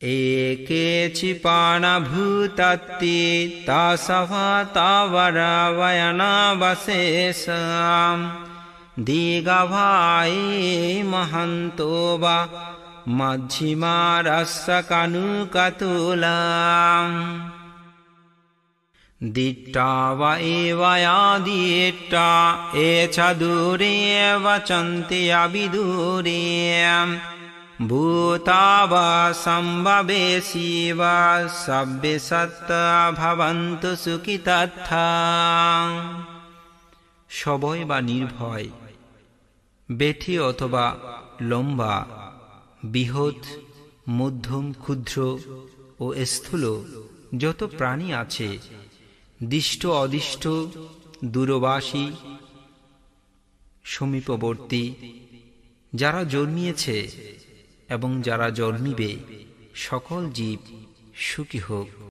एकेचि पाणभूतत्ते तासभातावरावयनावशेषाम् दीघभाये महन्तो वा मध्यमारस्सकनुकतुलाम् दिट्टा व एवयादिट्टा एच दूरे वचन्ति अविदूरे भूता वा सम्भवेशि वा सभ्ये सत्ता भवन्तु सुखितथा সবই বা নির্ভয় বেঠি অথবা লম্বা বৃহৎ মধ্যম ক্ষুদ্র ও স্থূল যত প্রাণী আছে দিষ্ট অদিষ্ট দূরবাসী সমীপবর্তী যারা জন্মিয়েছে এবং যারা জন্মিবে সকল জীব সুখী হোক।